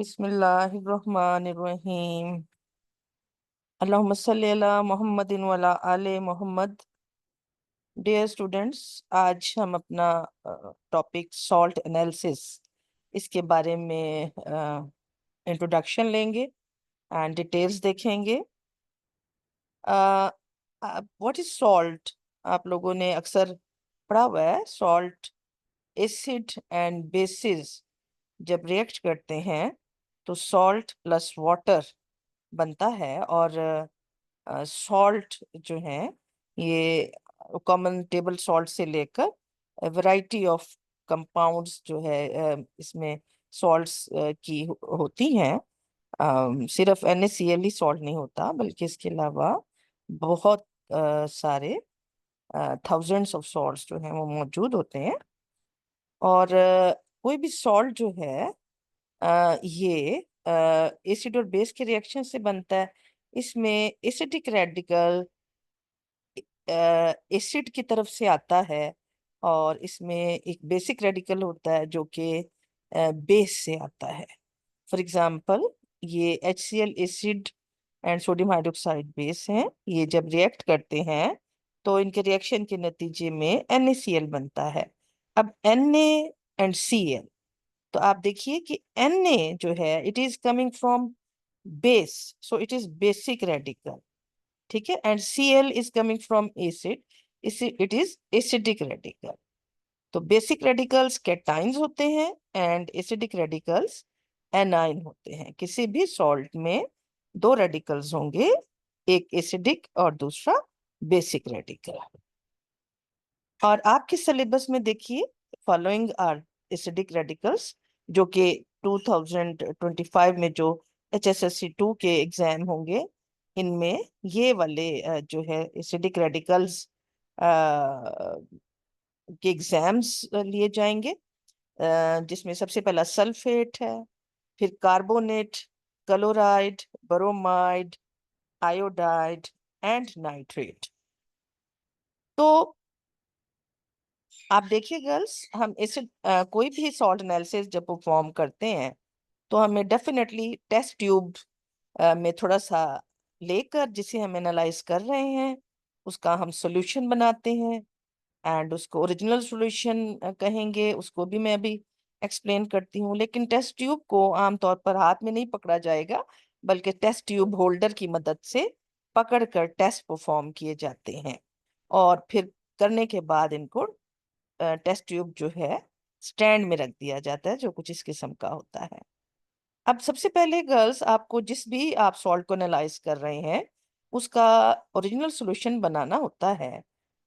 बिस्मिल्लाहिर्रहमानिर्रहीम। अल्लाहुम्मा सल्ली अला मुहम्मदिन व अला आले मोहम्मद। डियर स्टूडेंट्स, आज हम अपना टॉपिक सॉल्ट एनालिसिस इसके बारे में इंट्रोडक्शन लेंगे एंड डिटेल्स देखेंगे। What is salt? आप लोगों ने अक्सर पढ़ा हुआ है। सॉल्ट एसिड एंड बेसिस जब रिएक्ट करते हैं तो सॉल्ट प्लस वाटर बनता है। और सॉल्ट जो है ये कॉमन टेबल सॉल्ट से लेकर वैरायटी ऑफ कंपाउंड्स जो है इसमें सॉल्ट्स की होती हैं। सिर्फ NaCl ही सॉल्ट नहीं होता, बल्कि इसके अलावा बहुत सारे थाउजेंड्स ऑफ सॉल्ट्स जो हैं वो मौजूद होते हैं। और कोई भी सॉल्ट जो है ये एसिड और बेस के रिएक्शन से बनता है। इसमें एसिडिक रेडिकल एसिड की तरफ से आता है, और इसमें एक बेसिक रेडिकल होता है जो कि बेस से आता है। फॉर एग्जांपल, ये HCl acid and sodium hydroxide base हैं। ये जब रिएक्ट करते हैं तो इनके रिएक्शन के नतीजे में NaCl बनता है। अब Na एंड Cl, तो आप देखिए कि Na जो है it is coming from base, so it is basic radical. ठीक है, and Cl is coming from acid, it is acidic radical. तो बेसिक रेडिकल्स कैटाइंस होते हैं एंड एसिडिक रेडिकल्स एनाइन होते हैं। किसी भी सॉल्ट में दो रेडिकल्स होंगे, एक एसिडिक और दूसरा बेसिक रेडिकल। और आपके सिलेबस में देखिए, फॉलोइंग आर एसिडिक रेडिकल्स, जो कि 2025 में जो HSSC 2 के एग्जाम होंगे, इनमें ये वाले जो है एसिडिक रेडिकल्स के एग्जाम्स लिए जाएंगे। जिसमें सबसे पहला सल्फेट है, फिर carbonate, chloride, bromide, iodide and nitrate. तो आप देखिए गर्ल्स, हम एसिड कोई भी सॉल्ट एनालिसिस जब परफॉर्म करते हैं तो हमें डेफिनेटली टेस्ट ट्यूब में थोड़ा सा लेकर, जिसे हम एनालाइज कर रहे हैं, उसका हम सॉल्यूशन बनाते हैं। एंड उसको ओरिजिनल सॉल्यूशन कहेंगे, उसको भी मैं अभी एक्सप्लेन करती हूँ। लेकिन टेस्ट ट्यूब को आमतौर पर हाथ में नहीं पकड़ा जाएगा, बल्कि टेस्ट ट्यूब होल्डर की मदद से पकड़कर टेस्ट परफॉर्म किए जाते हैं। और फिर करने के बाद इनको टेस्ट ट्यूब जो है स्टैंड में रख दिया जाता है, जो कुछ इस किस्म का होता है। अब सबसे पहले गर्ल्स, आपको जिस भी आप सॉल्ट को एनालाइज कर रहे हैं उसका ओरिजिनल सॉल्यूशन बनाना होता है।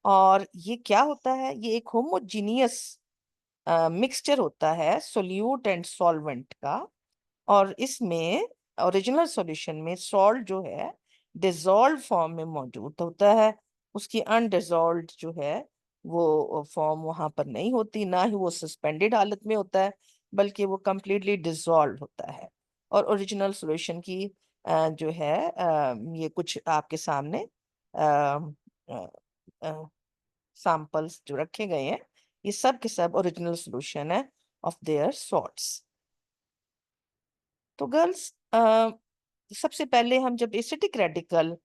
और ये क्या होता है? ये एक होमोजीनियस मिक्सचर होता है सोल्यूट एंड सॉल्वेंट का। और इसमें ओरिजिनल सॉल्यूशन में सॉल्ट जो है डिसॉल्व फॉर्म में मौजूद होता है। उसकी अनडिसॉल्व्ड जो है वो फॉर्म वहां पर नहीं होती, ना ही वो सस्पेंडेड हालत में होता है, बल्कि वो कंप्लीटली डिसॉल्व होता है। और ओरिजिनल सॉल्यूशन की जो है ये कुछ आपके सामने सैंपल्स जो रखे गए हैं, ये सब के सब ओरिजिनल सॉल्यूशन है ऑफ देयर सॉल्ट्स। तो गर्ल्स, सबसे पहले हम जब एसिडिक रेडिकल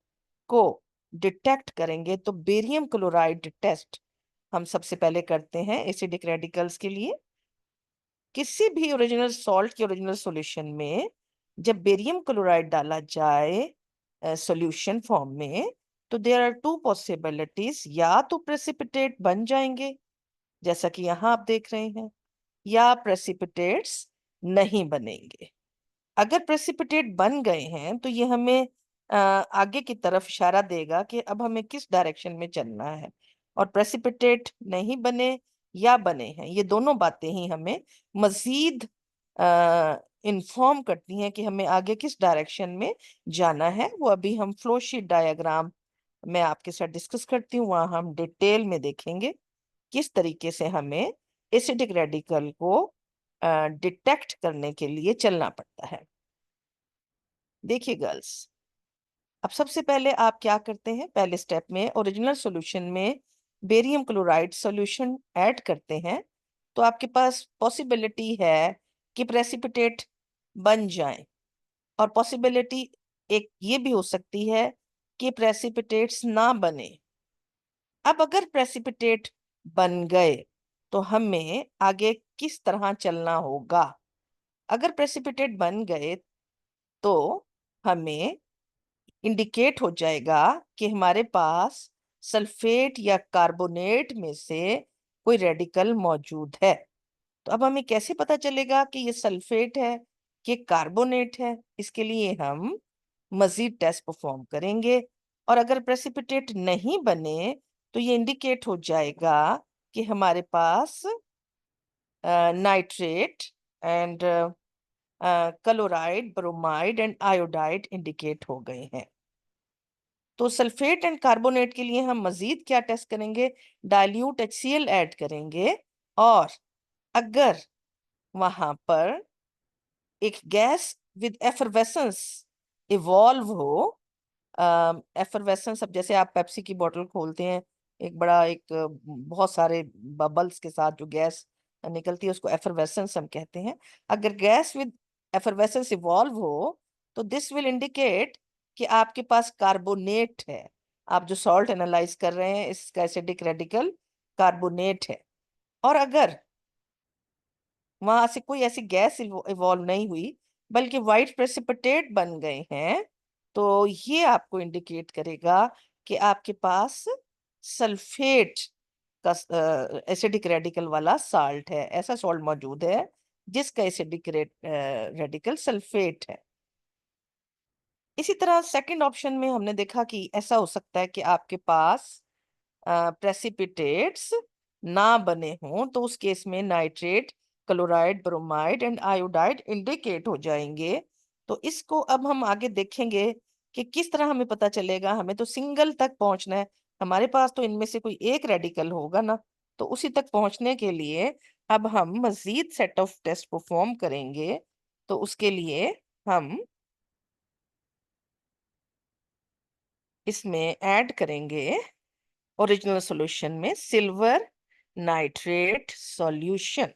को डिटेक्ट करेंगे तो बेरियम क्लोराइड टेस्ट हम सबसे पहले करते हैं एसिडिक रेडिकल्स के लिए। किसी भी ओरिजिनल सॉल्ट के ओरिजिनल सॉल्यूशन में जब बेरियम क्लोराइड डाला जाए सॉल्यूशन फॉर्म में, तो देयर आर टू पॉसिबिलिटीज। या तो प्रेसिपिटेट बन जाएंगे, जैसा कि यहाँ आप देख रहे हैं, या प्रेसिपिटेट्स नहीं बनेंगे। अगर प्रेसिपिटेट बन गए हैं तो ये हमें आगे की तरफ इशारा देगा कि अब हमें किस डायरेक्शन में चलना है। और प्रेसिपिटेट नहीं बने या बने हैं, ये दोनों बातें ही हमें मजीद इन्फॉर्म करती हैं कि हमें आगे किस डायरेक्शन में जाना है। वो अभी हम फ्लो शीट डायग्राम में आपके साथ डिस्कस करती हूँ, वहां हम डिटेल में देखेंगे किस तरीके से हमें एसिडिक रेडिकल को डिटेक्ट करने के लिए चलना पड़ता है। देखिए गर्ल्स, अब सबसे पहले आप क्या करते हैं, पहले स्टेप में ओरिजिनल सॉल्यूशन में बेरियम क्लोराइड सॉल्यूशन ऐड करते हैं। तो आपके पास पॉसिबिलिटी है कि प्रेसिपिटेट बन जाएं। और पॉसिबिलिटी एक ये भी हो सकती है कि प्रेसिपिटेट्स ना बने। अब अगर प्रेसिपिटेट बन गए तो हमें आगे किस तरह चलना होगा? अगर प्रेसिपिटेट बन गए तो हमें इंडिकेट हो जाएगा कि हमारे पास सल्फेट या कार्बोनेट में से कोई रेडिकल मौजूद है। तो अब हमें कैसे पता चलेगा कि ये सल्फेट है कि कार्बोनेट है? इसके लिए हम मजीद टेस्ट परफॉर्म करेंगे। और अगर प्रेसिपिटेट नहीं बने तो ये इंडिकेट हो जाएगा कि हमारे पास nitrate and chloride, bromide and iodide indicate हो गए हैं। तो सल्फेट एंड कार्बोनेट के लिए हम मजीद क्या टेस्ट करेंगे? डाइल्यूट HCl ऐड करेंगे। और अगर वहां पर एक गैस विद एफरवेसेंस इवॉल्व हो, एफरवेसेंस, अब जैसे आप पेप्सी की बोतल खोलते हैं, एक बड़ा एक बहुत सारे बबल्स के साथ जो गैस निकलती है उसको एफरवेसेंस हम कहते हैं। अगर गैस विद एफरवेसेंस इवॉल्व हो तो दिस विल इंडिकेट कि आपके पास कार्बोनेट है। आप जो सॉल्ट एनालाइज कर रहे हैं इसका एसिडिक रेडिकल कार्बोनेट है। और अगर वहां से कोई ऐसी गैस इवॉल्व नहीं हुई बल्कि वाइट प्रेसिपिटेट बन गए हैं तो ये आपको इंडिकेट करेगा कि आपके पास सल्फेट का एसिडिक रेडिकल वाला साल्ट है, ऐसा सॉल्ट मौजूद है जिसका एसिडिक रेडिकल सल्फेट है। इसी तरह सेकंड ऑप्शन में हमने देखा कि ऐसा हो सकता है कि आपके पास प्रेसिपिटेट्स ना बने हों तो उस केस में nitrate, chloride, bromide and iodide indicate हो जाएंगे। तो इसको अब हम आगे देखेंगे कि किस तरह हमें पता चलेगा। हमें तो सिंगल तक पहुंचना है, हमारे पास तो इनमें से कोई एक रेडिकल होगा ना। तो उसी तक पहुंचने के लिए अब हम मजीद सेट ऑफ टेस्ट परफॉर्म करेंगे। तो उसके लिए हम इसमें ऐड करेंगे ओरिजिनल सॉल्यूशन में सिल्वर नाइट्रेट सॉल्यूशन।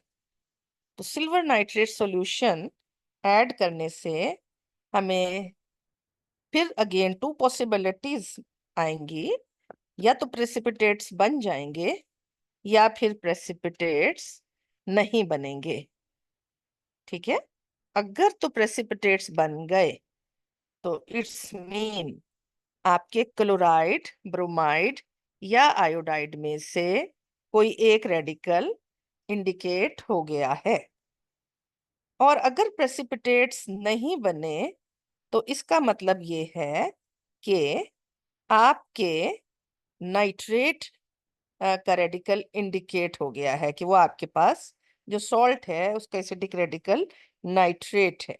तो सिल्वर नाइट्रेट सॉल्यूशन ऐड करने से हमें फिर अगेन टू पॉसिबिलिटीज आएंगी, या तो प्रेसिपिटेट्स बन जाएंगे या फिर प्रेसिपिटेट्स नहीं बनेंगे। ठीक है, अगर तो प्रेसिपिटेट्स बन गए तो इट्स मीन आपके क्लोराइड, ब्रोमाइड या आयोडाइड में से कोई एक रेडिकल इंडिकेट हो गया है। और अगर प्रेसिपिटेट्स नहीं बने तो इसका मतलब ये है कि आपके नाइट्रेट का रेडिकल इंडिकेट हो गया है, कि वो आपके पास जो सॉल्ट है उसका एसिडिक रेडिकल नाइट्रेट है।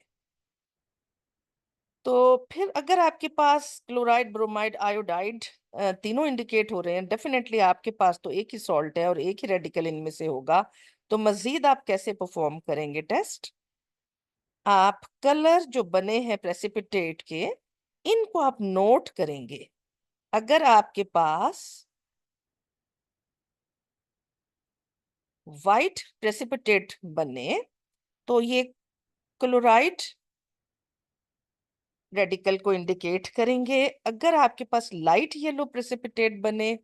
तो फिर अगर आपके पास क्लोराइड, ब्रोमाइड, आयोडाइड तीनों इंडिकेट हो रहे हैं, डेफिनेटली आपके पास तो एक ही सॉल्ट है और एक ही रेडिकल इनमें से होगा। तो मजीद आप कैसे परफॉर्म करेंगे टेस्ट? आप कलर जो बने हैं प्रेसिपिटेट के, इनको आप नोट करेंगे। अगर आपके पास वाइट प्रेसिपिटेट बने तो ये क्लोराइड रेडिकल को इंडिकेट करेंगे। अगर आपके पास लाइट येलो प्रेसिपिटेट बने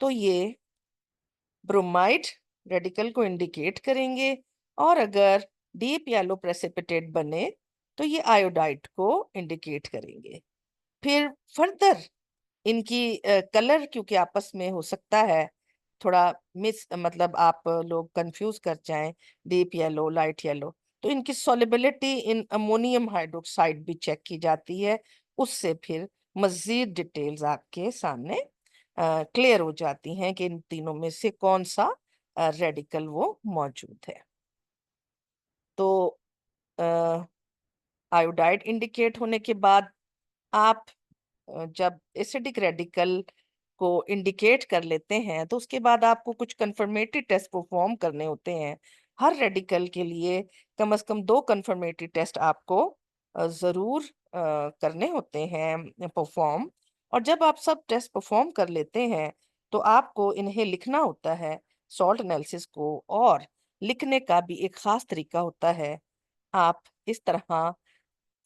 तो ये ब्रोमाइड रेडिकल को इंडिकेट करेंगे। और अगर डीप येलो प्रेसिपिटेट बने तो ये आयोडाइड को इंडिकेट करेंगे। फिर फर्दर इनकी कलर क्योंकि आपस में हो सकता है थोड़ा मिस, मतलब आप लोग कंफ्यूज कर जाएं, डीप येलो लाइट येलो, तो इनकी सॉलिबिलिटी इन अमोनियम हाइड्रोक्साइड भी चेक की जाती है। उससे फिर मजीद डिटेल्स आपके सामने क्लियर हो जाती हैं कि इन तीनों में से कौन सा रेडिकल वो मौजूद है। तो आयोडाइड इंडिकेट होने के बाद आप जब एसिडिक रेडिकल को इंडिकेट कर लेते हैं तो उसके बाद आपको कुछ कंफर्मेटरी टेस्ट परफॉर्म करने होते हैं। हर रेडिकल के लिए कम से कम 2 कंफर्मेटरी टेस्ट आपको जरूर करने होते हैं परफॉर्म। और जब आप सब टेस्ट परफॉर्म कर लेते हैं तो आपको इन्हें लिखना होता है, सॉल्ट एनालिसिस को। और लिखने का भी एक खास तरीका होता है। आप इस तरह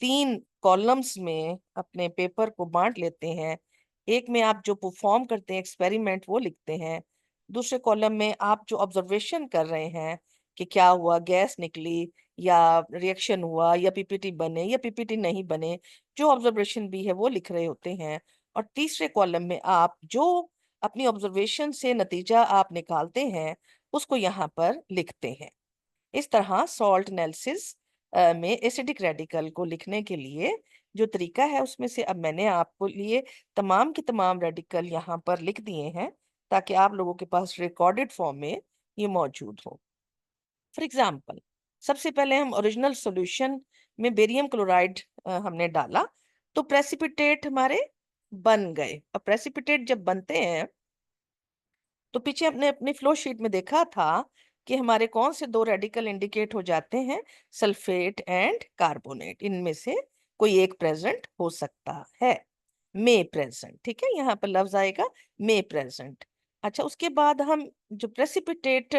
3 कॉलम्स में अपने पेपर को बांट लेते हैं। एक में आप जो परफॉर्म करते हैं एक्सपेरिमेंट वो लिखते हैं, दूसरे कॉलम में आप जो ऑब्जर्वेशन कर रहे हैं कि क्या हुआ, गैस निकली या रिएक्शन हुआ या पीपीटी बने या पीपीटी नहीं बने, जो ऑब्जर्वेशन भी है वो लिख रहे होते हैं। और तीसरे कॉलम में आप जो अपनी ऑब्जर्वेशन से नतीजा आप निकालते हैं उसको यहाँ पर लिखते हैं। इस तरह सॉल्ट एनालिसिस में एसिडिक रेडिकल को लिखने के लिए जो तरीका है उसमें से अब मैंने आपको लिए तमाम के तमाम रेडिकल यहाँ पर लिख दिए हैं ताकि आप लोगों के पास रिकॉर्डेड फॉर्म में ये मौजूद हो। फॉर एग्जाम्पल, सबसे पहले हम ओरिजिनल सॉल्यूशन में बेरियम क्लोराइड हमने डाला तो प्रेसिपिटेट हमारे बन गए। अब प्रेसिपिटेट जब बनते हैं तो पीछे अपने अपनी फ्लो शीट में देखा था कि हमारे कौन से 2 रेडिकल इंडिकेट हो जाते हैं, सल्फेट एंड कार्बोनेट। इनमें से कोई एक प्रेजेंट हो सकता है, मे प्रेजेंट। ठीक है, यहाँ पर लफ्ज आएगा मे प्रेजेंट। अच्छा, उसके बाद हम जो प्रेसिपिटेट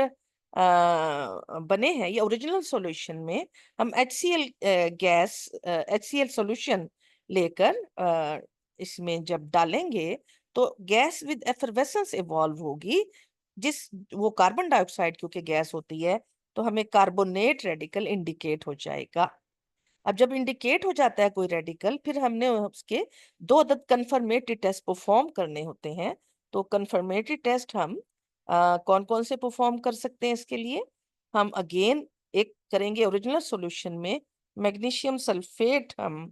बने हैं या ओरिजिनल सॉल्यूशन में हम HCl गैस, HCl सॉल्यूशन लेकर इसमें जब डालेंगे तो गैस विद एफरवेसेंस इवॉल्व होगी। जिस वो कार्बन डाइऑक्साइड क्योंकि गैस होती है तो हमें कार्बोनेट रेडिकल इंडिकेट हो जाएगा। अब जब इंडिकेट हो जाता है कोई रेडिकल, फिर हमने उसके 2 अदद कंफर्मेटरी टेस्ट परफॉर्म करने होते हैं। तो कंफर्मेटरी टेस्ट हम कौन कौन से परफॉर्म कर सकते हैं इसके लिए? हम अगेन एक करेंगे ओरिजिनल सॉल्यूशन में मैग्नीशियम सल्फेट हम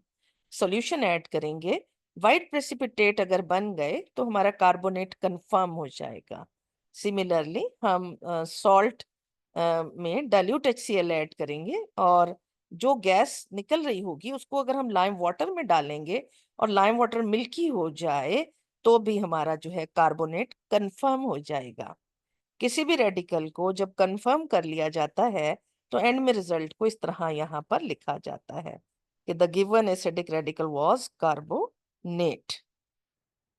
सॉल्यूशन ऐड करेंगे। वाइट प्रेसिपिटेट अगर बन गए तो हमारा कार्बोनेट कंफर्म हो जाएगा। सिमिलरली हम सॉल्ट में डाइल्यूट HCl ऐड करेंगे और जो गैस निकल रही होगी उसको अगर हम लाइम वाटर में डालेंगे और लाइम वाटर मिल्की हो जाए तो भी हमारा जो है कार्बोनेट कंफर्म हो जाएगा। किसी भी रेडिकल को जब कंफर्म कर लिया जाता है तो एंड में रिजल्ट को इस तरह यहाँ पर लिखा जाता है कि the given acidic radical was carbonate.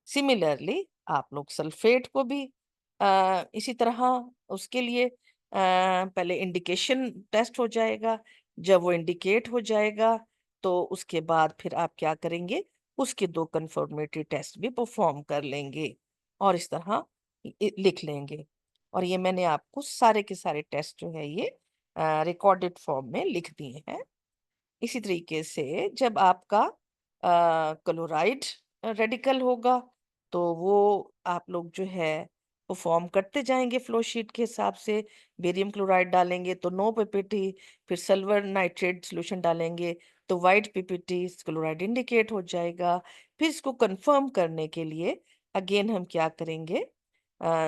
Similarly आप लोग सल्फेट को भी इसी तरह उसके लिए पहले इंडिकेशन टेस्ट हो जाएगा। जब वो इंडिकेट हो जाएगा तो उसके बाद फिर आप क्या करेंगे, उसके 2 कंफर्मेटरी टेस्ट भी परफॉर्म कर लेंगे और इस तरह लिख लेंगे। और ये मैंने आपको सारे के सारे टेस्ट जो है ये रिकॉर्डेड फॉर्म में लिख दिए हैं। इसी तरीके से जब आपका क्लोराइड रेडिकल होगा तो वो आप लोग जो है परफॉर्म करते जाएंगे फ्लो शीट के हिसाब से। बेरियम क्लोराइड डालेंगे तो नो पीपीटी, फिर सिल्वर नाइट्रेट सॉल्यूशन डालेंगे तो वाइट पीपीटी, क्लोराइड इंडिकेट हो जाएगा। फिर इसको कंफर्म करने के लिए अगेन हम क्या करेंगे,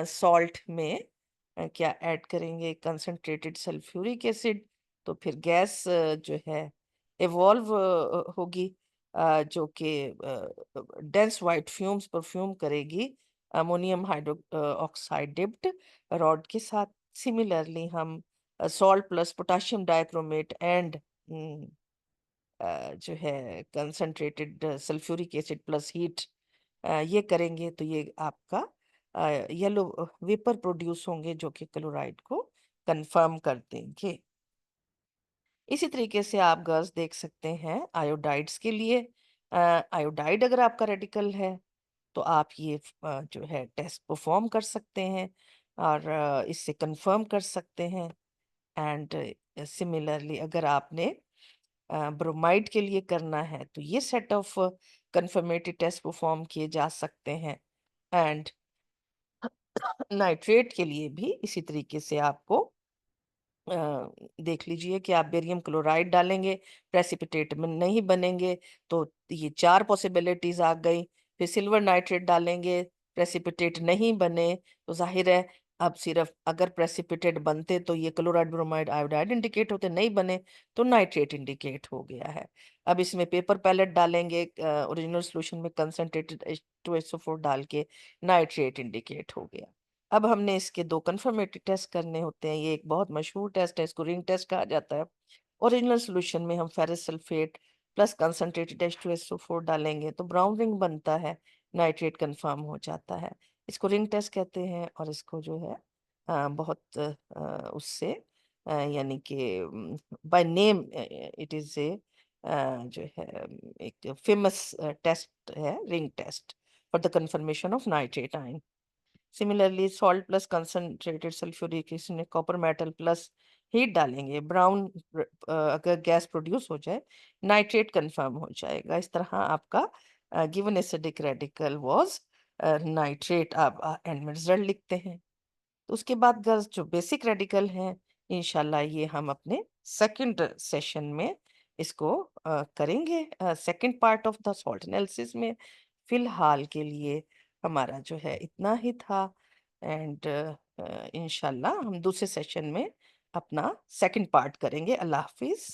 सॉल्ट में क्या ऐड करेंगे, कंसंट्रेटेड सल्फ्यूरिक एसिड। तो फिर गैस जो है इवॉल्व होगी जो कि डेंस वाइट फ्यूम्स परफ्यूम करेगी ammonium hydro oxide dipped rod के साथ। सिमिलरली हम salt plus potassium dichromate and जो है concentrated sulphuric acid plus heat ये करेंगे तो ये आपका येलो वेपर प्रोड्यूस होंगे जो कि क्लोराइड को कंफर्म कर देंगे। इसी तरीके से आप गर्ल्स देख सकते हैं आयोडाइड्स के लिए। आयोडाइड अगर आपका रेडिकल है तो आप ये जो है टेस्ट परफॉर्म कर सकते हैं और इससे कंफर्म कर सकते हैं। एंड सिमिलरली अगर आपने ब्रोमाइड के लिए करना है तो ये set of confirmatory test perform किए जा सकते हैं। एंड नाइट्रेट के लिए भी इसी तरीके से आपको अ, देख लीजिए कि आप बेरियम क्लोराइड डालेंगे, प्रेसिपिटेट में नहीं बनेंगे तो ये 4 पॉसिबिलिटीज आ गई। फिर सिल्वर नाइट्रेट डालेंगे, प्रेसिपिटेट नहीं बने तो जाहिर है अब सिर्फ अगर प्रेसिपिटेट बनते तो ये क्लोराइड ब्रोमाइड आयोडाइड इंडिकेट होते, नहीं बने तो नाइट्रेट इंडिकेट हो गया है। अब इसमें पेपर पैलेट डालेंगे ओरिजिनल सोल्यूशन में कंसंट्रेटेड H2SO4 डाल के, नाइट्रेट इंडिकेट हो गया। अब हमने इसके 2 कंफर्मेटरी टेस्ट करने होते हैं। ये एक बहुत मशहूर टेस्ट है, इसको रिंग टेस्ट कहा जाता है। ओरिजिनल सॉल्यूशन में हम ferrous sulphate plus concentrated H2SO4 डालेंगे तो ब्राउन रिंग बनता है, नाइट्रेट कंफर्म हो जाता है। इसको रिंग टेस्ट कहते हैं और इसको जो है बहुत उससे यानी कि by name it is a जो है एक फेमस टेस्ट है, ring test for the confirmation of nitrate ion. Similarly salt plus concentrated sulphuric acid में कॉपर मेटल प्लस हीट डालेंगे, ब्राउन अगर गैस प्रोड्यूस हो जाए नाइट्रेट कंफर्म हो जाएगा। इस तरह आपका given acidic radical was nitrate, आप एंड में रिजल्ट लिखते हैं। तो उसके बाद गर्ल्स जो बेसिक रेडिकल हैं, इंशाल्लाह ये हम अपने सेकंड सेशन में इसको करेंगे, second part of the salt analysis में। फिलहाल के लिए हमारा जो है इतना ही था, एंड इंशाल्लाह हम दूसरे सेशन में अपना सेकंड पार्ट करेंगे। अल्लाह हाफिज।